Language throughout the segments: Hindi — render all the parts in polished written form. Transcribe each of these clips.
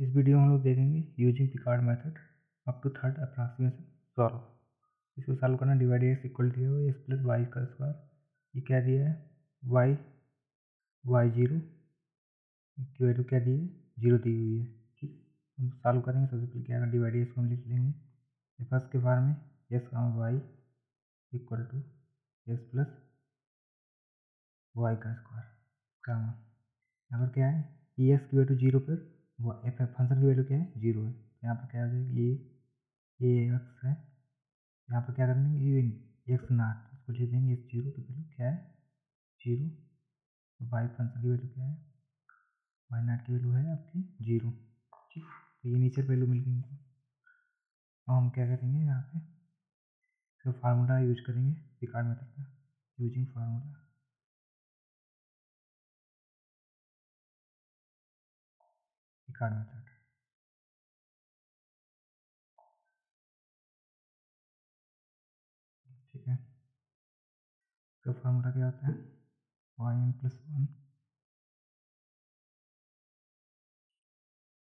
इस वीडियो में हम लोग देखेंगे using Picard method up to third approximation solve. इसको सॉल्व करना डिवाइड एक्स इक्वल दिया हुआ है एक्स प्लस वाई का स्क्वायर। ये क्या दिया है वाई जीरो की वैल्यू क्या दी है जीरो दी हुई है। ठीक, हम सॉल्व करेंगे। सबसे पहले क्या डिवाइड एक्स को हम लिख लेंगे फर्स्ट के बारे में x y equal to x plus y का स्क्वायर का यहाँ पर क्या है ई एक्स की वैल्यू जीरो पर एफ फंक्शन की वैल्यू क्या है जीरो है। यहाँ पर क्या हो जाएगा ये एक्स है। यहाँ पर क्या करेंगे ये एक्स नाट इसको लिख देंगे एक्स जीरो की वैल्यू क्या है जीरो। वाई फंक्शन की वैल्यू क्या है वाई नाट की वैल्यू है आपकी जीरो। ठीक, तो ये नीचे वैल्यू मिल गई। अब हम क्या करेंगे यहाँ पे तो फार्मूला यूज करेंगे पिकार्ड मेथड का यूजिंग फार्मूला पिकार्ड मेथड। ठीक है, तो फार्मूला क्या होता है Y N plus one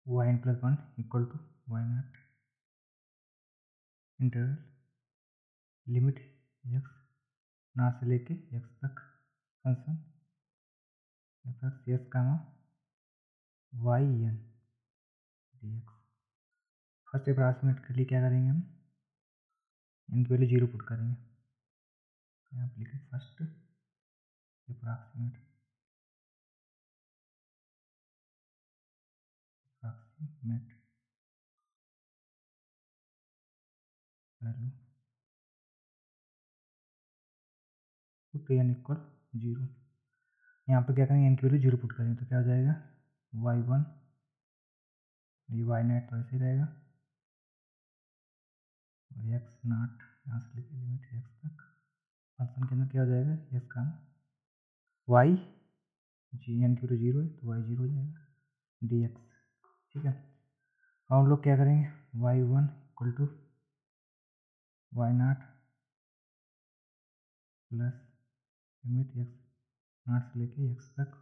Y N plus one equal to Y naught interval limit X naught से लेके एक्स तक फंक्शन एफ एक्स एस का Y N D X. First approximate के लिए क्या करेंगे हम इनकी वैल्यू जीरो पुट करेंगे। यहाँ पर लिखें first approximate value put n equal zero. यहाँ पर क्या करेंगे एन की वैल्यू जीरो पुट करेंगे तो क्या हो जाएगा वाई वन ये वाई नेट तो ऐसे ही रहेगा और एक्स नाट यहाँ से लेकर लिमिट एक्स तक फंक्शन के अंदर क्या हो जाएगा एक्स का वाई जी एन की वैल्यू जीरो है तो वाई जीरो हो जाएगा डी एक्स। ठीक है, अब हम लोग क्या करेंगे Y one equal to Y naught plus limit X naught से लेके एक्स तक।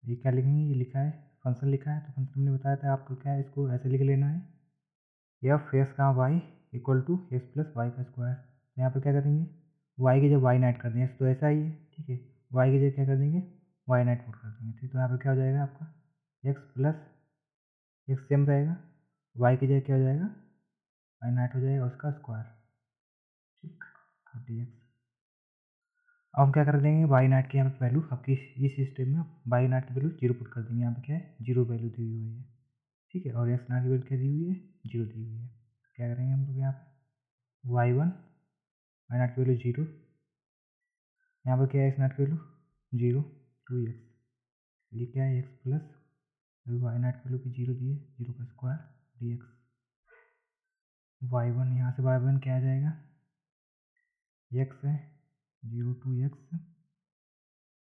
ये क्या लिखेंगे ये लिखा है फंक्शन लिखा है तो फंक्शन ने बताया था आपको क्या है इसको ऐसे लिख लेना है एफ एक्स का y equal to x plus y का स्क्वायर। यहाँ पर क्या करेंगे वाई की जब वाई नाइट कर देंगे तो ऐसा ही है। ठीक है, वाई की जगह क्या कर देंगे वाई नाइट पुट कर देंगे। ठीक, तो यहाँ पर क्या हो जाएगा आपका एक्स प्लस एक्स सेम रहेगा वाई की जगह क्या हो जाएगा वाई नाइट हो जाएगा उसका स्क्वायर। ठीक, डी एक्स। अब हम क्या कर देंगे वाई नाइट की यहाँ पर वैल्यू आपकी इस सिस्टम में वाई नाइट की वैल्यू जीरो पुट कर देंगे। यहाँ पे क्या है जीरो वैल्यू दी हुई है। ठीक है, और एक्स नाइट की वैल्यू क्या दी हुई है जीरो दी हुई है। क्या करेंगे हम लोग यहाँ पे वाई वन वाई नाइट की वैल्यू जीरो यहाँ पर क्या है एक्स नाइट की वैल्यू जीरो टू एक्स ये क्या है एक्स प्लस वाई नाइट की वैल्यू की जीरो दी है जीरो का square d x. Y one यहाँ से वाई वन क्या आ जाएगा एक्स है जीरो टू एक्स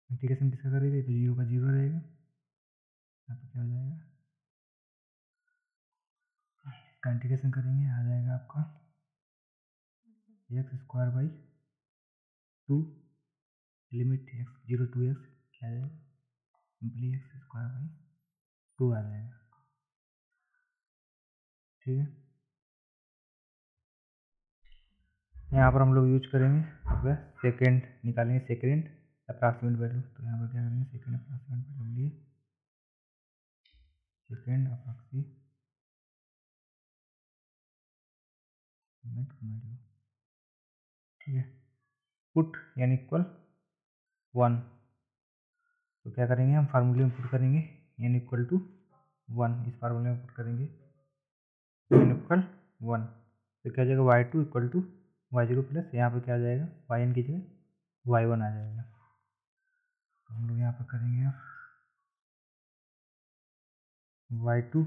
इंटीग्रेशन किसका करेगा तो जीरो का जीरो रहेगा। यहाँ पर क्या हो जाएगा का इंटीग्रेशन करेंगे आ जाएगा आपका X square by two limit X zero to X क्या आ जाएगा simply X square by two आ जाएगा। ठीक है, यहाँ पर हम लोग यूज करेंगे वह सेकेंड निकालेंगे सेकेंड अप्रॉक्सीमेट वैल्यू। तो यहाँ पर क्या करेंगे सेकेंड अप्रॉक्सीमेट वैल्यू लिए सेकेंड अप्रॉक्सीमेट वैल्यू। ठीक है, पुट यानी इक्वल वन। तो क्या करेंगे हम फार्मूले में पुट करेंगे एन इक्वल टू वन। इस फार्मूले में पुट करेंगे एन इक्वल वन तो क्या हो जाएगा y two equal to y zero plus यहाँ पर क्या आ जाएगा वाई एन की जगह वाई वन आ जाएगा। तो हम लोग यहाँ पर करेंगे Y two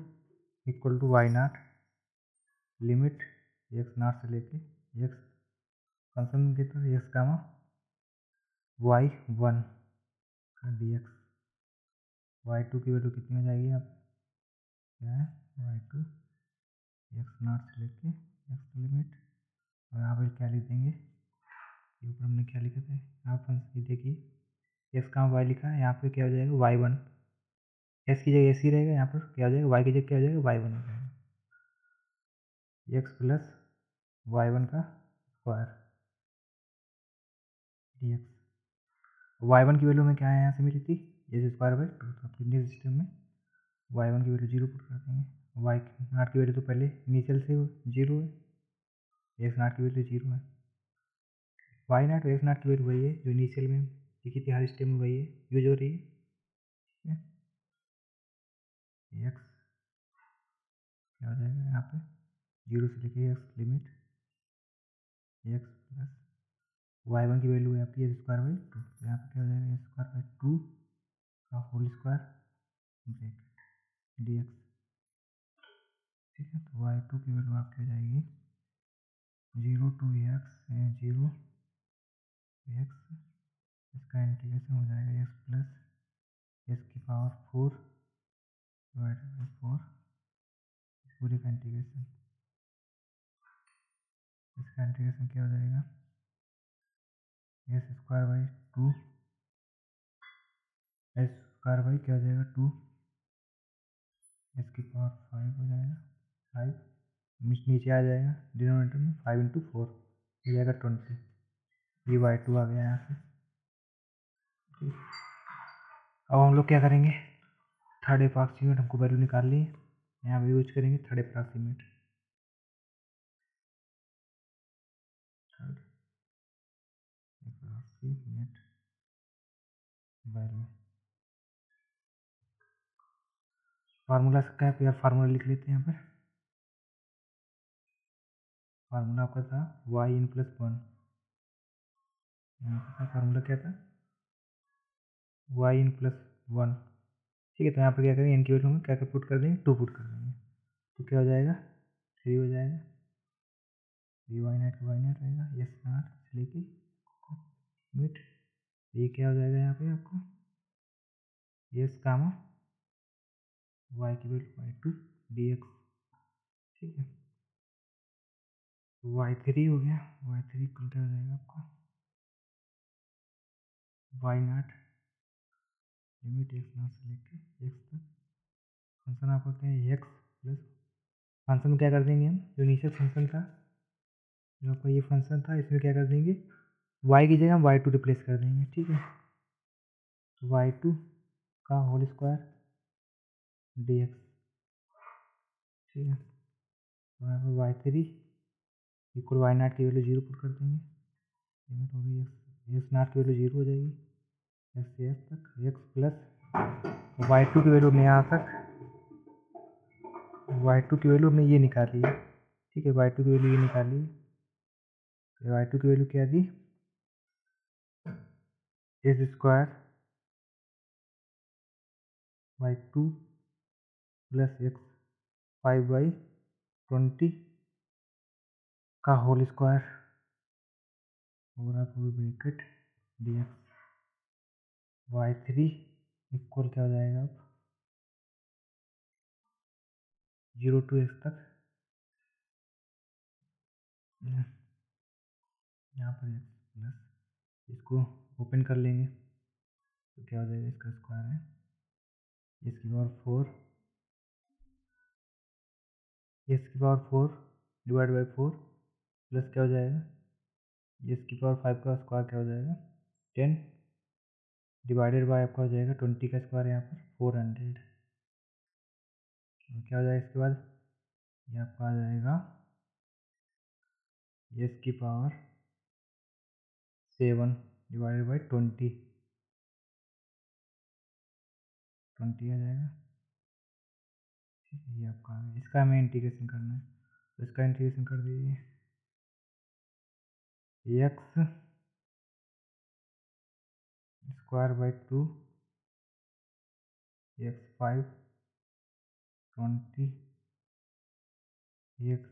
equal to Y naught limit X naught से लेके एक्स फंक्शन के तरह एक्स का वाई वन का डी एक्स। वाई टू की वैल्यू कितनी हो जाएगी आप क्या है वाई टू एक्स नाट से लेके एक्स लिमिट और यहाँ पर क्या लिख देंगे ये ऊपर हमने क्या लिखा था यहाँ पर देखिए एक्स का वाई लिखा है यहाँ पे क्या हो जाएगा वाई वन एस की जगह एस ही रहेगा, यहाँ पर क्या हो जाएगा, वाई की जगह क्या हो जाएगा, वाई वन हो जाएगा, एक्स प्लस वाई वन का square d x. Y one की वैल्यू में क्या है, यहाँ से मिली थी एस स्क्वायर बाई टू, तो अपने सिस्टम में वाई वन की वैल्यू जीरो पुट कर देंगे, वाई नॉट की वैल्यू तो पहले इनिशियल से जीरो है, एक्स नॉट की वैल्यू जीरो है, वाई नॉट और एक्स नॉट की वैल्यू वही है जो इनिशियल में लिखी थी हर स्टेप में, वही है यूज हो रही है। एक्स क्या हो जाएगा यहाँ पे, जीरो से लेके x limit x plus y one की वैल्यू है आपकी एस स्क्वायर बाई टू, तो यहाँ पे क्या हो जाएगा एस स्क्वायर बाई टू का whole square bracket D x. ठीक है, तो वाई टू की वैल्यू आपकी हो जाएगी zero to x zero x, इसका इंटीग्रेशन हो जाएगा एक्स प्लस एस की power four divided by four, पूरे का इंटीग्रेशन, इसका इंटीग्रेशन क्या हो जाएगा s square by two, s square by क्या हो जाएगा टू, एस की पावर फाइव हो जाएगा, फाइव नीचे आ जाएगा डिनोमिनेटर में, फाइव इंटू फोर हो जाएगा 20, ये बाई टू आ गया यहाँ से। ठीक, अब हम लोग क्या करेंगे, थर्ड अप्रॉक्सीमेट हमको वैल्यू निकाल ली, यहाँ पे यूज करेंगे third approximate, third approximate value, formula क्या है यार, फार्मूला लिख लेते हैं यहाँ पर, फार्मूला आपका था वाई इन प्लस वन, यहाँ पर फार्मूला क्या था वाई इन प्लस वन। ठीक है, तो यहाँ पर क्या करेंगे, इनकी वैल्यू में क्या क्या पुट कर देंगे, टू पुट कर देंगे, तो क्या हो जाएगा थ्री हो जाएगा, ये वाई नाट का वाई नाट रहेगा, एस नाट से लेके मिट, ये क्या हो जाएगा यहाँ पे आपको एस कामा वाई की value by two D x. ठीक है, वाई थ्री हो गया, वाई थ्री इक्वल हो जाएगा आपका Y naught limit X naught से लेके एक्स तक, फंक्शन आपका क्या है एक्स प्लस, फंक्शन में क्या कर देंगे हम, जो इनिशियल फंक्शन था, जो आपका ये फंक्शन था, इसमें क्या कर देंगे वाई की जगह हम वाई टू रिप्लेस कर देंगे। ठीक है, वाई टू का होल स्क्वायर डी एक्स। ठीक है, तो यहाँ पर वाई थ्री इक्वल वाई नाट की वैल्यू जीरो पुट कर देंगे, लिमिट हो गई एक्स, एक्स नाट की वैल्यू जीरो हो जाएगी, एक्स से एक्स तक एक्स प्लस वाई टू की वैल्यू हमने यहाँ तक वाई टू की वैल्यू हमने ये निकाली है। ठीक है, वाई टू की वैल्यू ये निकाली है, तो वाई टू की वैल्यू क्या दी S square by two plus X five by twenty का होल स्क्वायर पूरा पूरी bracket D x, Y three equal क्या हो जाएगा अब जीरो टू एक्स तक, यहाँ पर एक्स प्लस इसको ओपन कर लेंगे, तो क्या हो जाएगा इसका स्क्वायर है इसकी पावर फोर, इसकी power four divide by four plus क्या हो जाएगा इसकी पावर फाइव का स्क्वायर क्या हो जाएगा 10 डिवाइडेड बाय आपका हो जाएगा 20 का स्क्वायर यहाँ पर 400, क्या हो जाएगा इसके बाद ये आपका आ जाएगा इसकी पावर 7 डिवाइडेड बाई 20 आ जाएगा। ठीक है, ये आपका आ गया, इसका हमें इंटीग्रेशन करना है, तो इसका इंटीग्रेशन कर दीजिए x square by to x five 20 x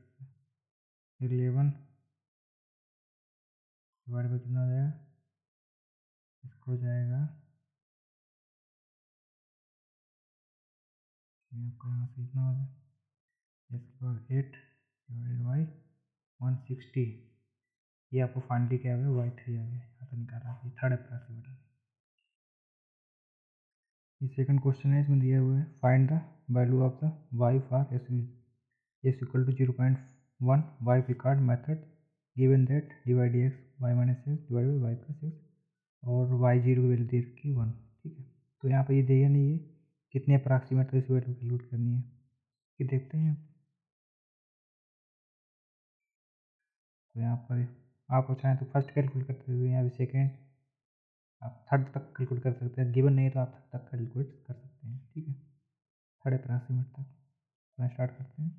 11 divide by कितना हो जाएगा, इसको हो जाएगा ये आपका यहाँ से इतना हो जाएगा एक्स पावर 8 डिवाइडेड बाई 160, ये आपको फाइनली क्या आ गया वाई थ्री आ गया, यहाँ तो निकाला थर्ड अप्रॉक्सीमेट। ये सेकंड क्वेश्चन है, इसमें दिया हुआ है find the value of the y for s equal to 0.1 y Picard method given that divide x y minus x divide by y plus x और वाई जीरो की वैल्यू दे रखी 1। ठीक है, तो यहाँ पर ये दिया नहीं है कितने अप्रॉक्सीमेट इस वैल्यू कैलकुलेट करनी है, कि देखते हैं। तो यहाँ पर आप चाहें तो फर्स्ट कैलकुलेट कर सकते हैं, यहाँ पे सेकेंड, आप थर्ड तक कैलकुलेट कर सकते हैं। गिवन नहीं है तो आप थर्ड तक कैलकुलेट कर सकते हैं। ठीक है, थर्ड अप्रॉक्सीमेट तक। तो स्टार्ट करते हैं।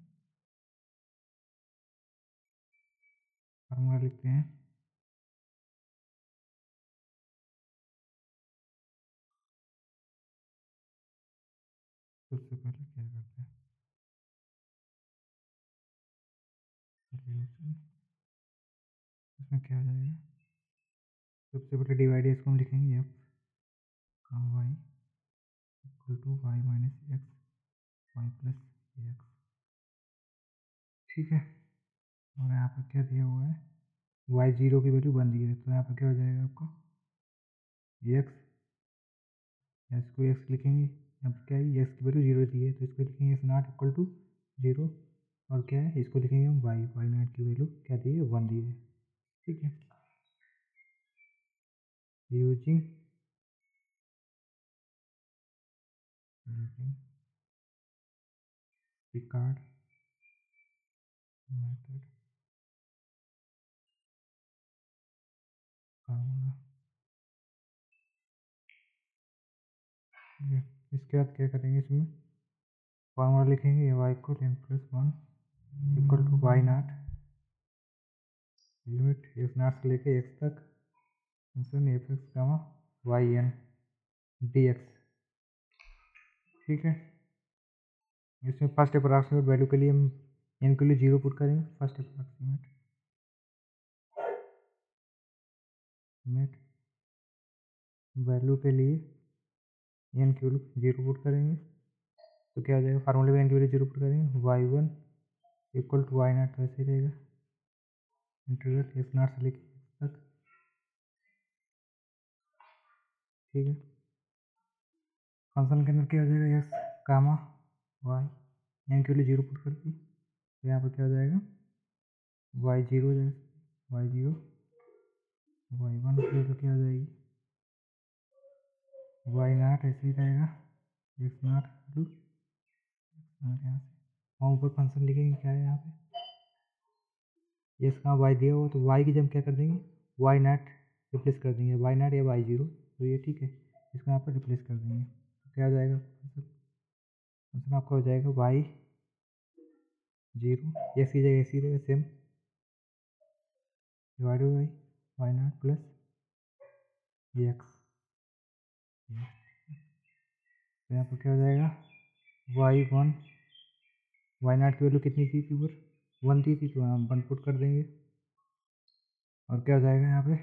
फार्मूला लिखते हैं। सबसे पहले क्या करते हैं, सोल्यूशन, इसमें क्या आ जाएगा, सबसे पहले डिवाइड इसको हम लिखेंगे एफ का y equal to y minus x y plus x. ठीक है, और यहाँ पर क्या दिया हुआ है, वाई जीरो की वैल्यू 1 दी है, तो यहाँ पर क्या हो जाएगा आपका एक्स, इसको एक्स लिखेंगे, यहाँ पर क्या है एक्स की वैल्यू 0 दी है तो इसको लिखेंगे एक्स नॉट इक्वल टू 0, और क्या है इसको लिखेंगे हम वाई, वाई नॉट की वैल्यू क्या दी है 1 दी है। ठीक है, यूजिंग पिकार्ड मेथड फार्मूला। इसके बाद क्या करेंगे, इसमें फार्मूला लिखेंगे वाई को n plus 1 equal to y naught limit x naught से लेके एक्स तक फंक्शन एफ एक्स का वाई एन डी एक्स। ठीक है, इसमें फर्स्ट अप्रॉक्सीमेट वैल्यू के लिए हम एन के लिए 0 पुट करेंगे। फर्स्ट अप्रॉक्सीमेट वैल्यू के लिए एन की वैल्यू 0 पुट करेंगे, तो क्या हो जाएगा, फार्मूले में एन की वैल्यू 0 पुट करेंगे, Y one equal to y naught, तो ऐसे ही रहेगा इंटीग्रल एक्स नॉट से लेके एक्स तक। ठीक है, फंक्शन के अंदर क्या हो जाएगा, एक्स कामा वाई, एन की वैल्यू 0 पुट कर दी, तो यहाँ पर क्या हो जाएगा वाई जीरो हो जाएगा, वाई जीरो वाई वन की वैल्यू क्या हो जाएगी वाई नॉट, ऐसे ही रहेगा एक्स नॉट टू यहाँ से वहाँ ऊपर फंक्शन लिखेंगे क्या है यहाँ पे एक्स का वाई दिया हुआ, तो वाई की जब क्या कर देंगे वाई नॉट रिप्लेस कर देंगे, वाई नॉट या वाई जीरो, तो ये ठीक है, इसको यहाँ पर रिप्लेस कर देंगे, तो क्या हो जाएगा फंक्शन आपका हो जाएगा वाई जीरो, एक्स की जगह ऐसी रहेगा same, divide by y naught plus x. तो यहाँ पर क्या हो जाएगा वाई वन, वाई नॉट की वैल्यू कितनी थी ऊपर 1 थी तो हम 1 पुट कर देंगे, और क्या हो जाएगा यहाँ पे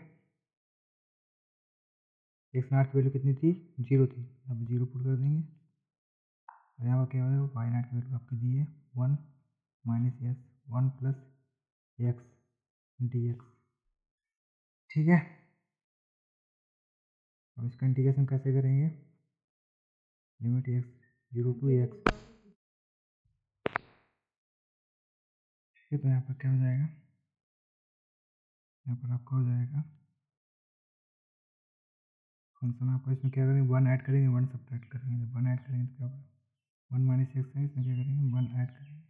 एक्स नॉट की वैल्यू कितनी थी 0 थी, अब 0 पुट कर देंगे, और यहाँ पर क्या हो जाएगा वाई नॉट की वैल्यू आपकी दी है 1 minus x 1 plus x D x. ठीक है, अब इसका इंटीग्रेशन कैसे करेंगे, लिमिट एक्स 0 टू एक्स। ठीक है, तो यहाँ पर क्या हो जाएगा, यहाँ पर आपका हो जाएगा फंक्शन आपका, इसमें क्या करेंगे 1 ऐड करेंगे 1 सब्ट्रैक्ट करेंगे, जब 1 ऐड करेंगे तो क्या होगा 1 माइनस एक्स है, इसमें क्या करेंगे 1 ऐड करेंगे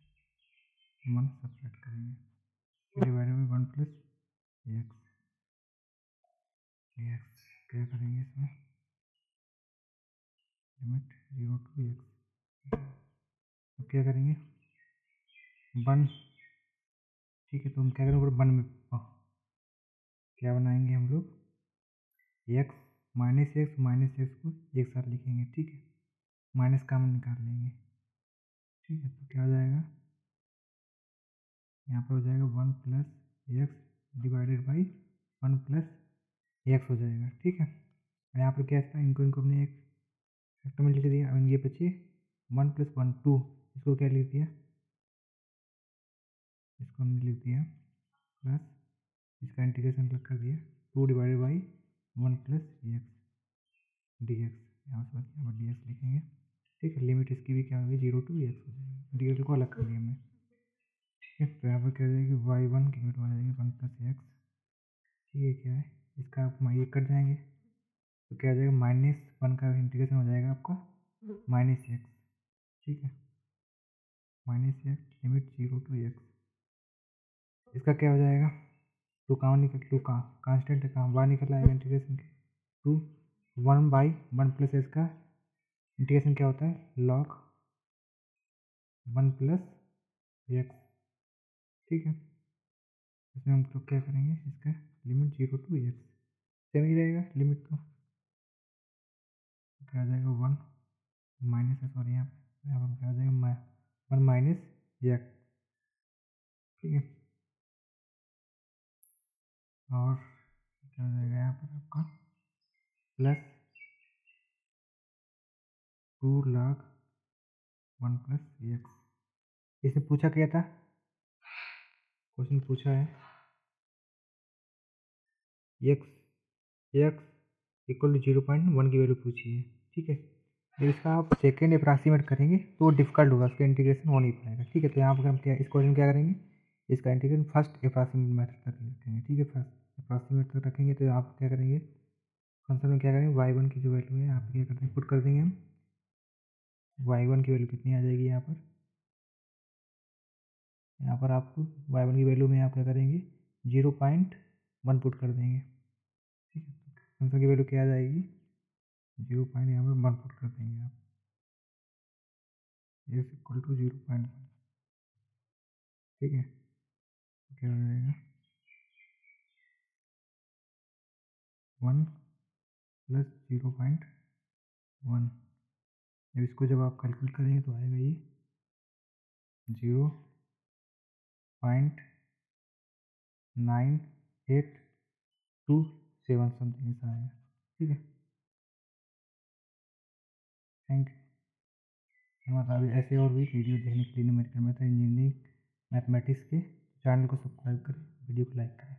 1 सब्ट्रैक्ट करेंगे divided by 1 plus x x. क्या करेंगे इसमें लिमिट 0 टू एक्स, तो क्या करेंगे 1। ठीक है, तो हम क्या करेंगे 1 में क्या बनाएंगे हम लोग एक्स माइनस एक्स को एक साथ लिखेंगे। ठीक है, माइनस कॉमन निकाल लेंगे। ठीक है, तो क्या हो जाएगा यहाँ पर हो जाएगा 1 plus x divided by 1 plus x हो जाएगा। ठीक है, यहाँ पर क्या था इनको इनको हमने एक फैक्टर में लिख दिया, अब ये बचे 1 प्लस 1 2, इसको क्या लिख दिया इसको हमने लिख दिया प्लस, इसका इंटीग्रेशन कर दिया 2 divided by 1 plus x D x. यहाँ पर डी एक्स लिखेंगे। ठीक है, लिमिट इसकी भी क्या होगी 0 टू एक्स हो जाएगी, डी को अलग कर दिया हमने। ठीक है, तो यहाँ पर क्या हो जाएगी y1 की लिमिट हो जाएगी 1 प्लस एक्स। ठीक है, क्या है इसका आप ये कट जाएंगे तो क्या हो जाएगा -1 का इंटीग्रेशन हो जाएगा आपका -x। ठीक है, -x लिमिट 0 टू एक्स। इसका क्या हो जाएगा टू कहाँ निकल, टू कहाँ कांस्टेंट है, कहाँ बाहर निकल आएगा इंटीग्रेशन के टू 1/1 प्लस एस का इंटीग्रेशन क्या होता है log 1 प्लस एक्स। ठीक है, इसमें हम लोग क्या करेंगे इसका लिमिट 0 टू एक्स सेम ही रहेगा लिमिट, तो क्या आ जाएगा 1 माइनस है, सॉरी यहाँ पर क्या आ जाएगा 1 माइनस एक्स। ठीक है, और क्या हो जाएगा यहाँ पर आपका प्लस 2 log 1 प्लस एक्स। इसने पूछा क्या था, क्वेश्चन पूछा है एक्स इक्वल टू 0.1 की वैल्यू पूछी है। ठीक है, जब इसका आप सेकेंड अप्राक्सीमेट करेंगे तो डिफिकल्ट होगा, उसका इंटीग्रेशन हो नहीं पाएगा। ठीक है, तो यहाँ पर हम क्या इस क्वेश्चन क्या करेंगे, इसका इंटीग्रेशन फर्स्ट अप्राक्सीमेट मेथड तक रखेंगे। ठीक है, फर्स्ट अप्राक्सीमेट तक रखेंगे तो आप क्या करेंगे फंक्शन में क्या करेंगे y1 की जो वैल्यू है आप क्या करते हैं पुट कर देंगे हम। y1 की वैल्यू कितनी आ जाएगी यहाँ पर आपको y1 की वैल्यू में आप क्या करेंगे 0.1 पुट कर देंगे। ठीक है, फंक्शन की वैल्यू क्या आ जाएगी 0. यहाँ पर 1 पुट कर देंगे आप, x इक्वल टू 0.1। ठीक है, तो क्या हो जाएगा 1 प्लस 0.1। जब इसको जब आप कैलकुलेट करेंगे तो आएगा ये 0.9827 समथिंग ऐसा आएगा। ठीक है, थैंक यू। हमारा ऐसे और भी वीडियो देखने के लिए न्यूमेरिकल मेथड इंजीनियरिंग मैथमेटिक्स के चैनल को सब्सक्राइब करें, वीडियो को लाइक करें।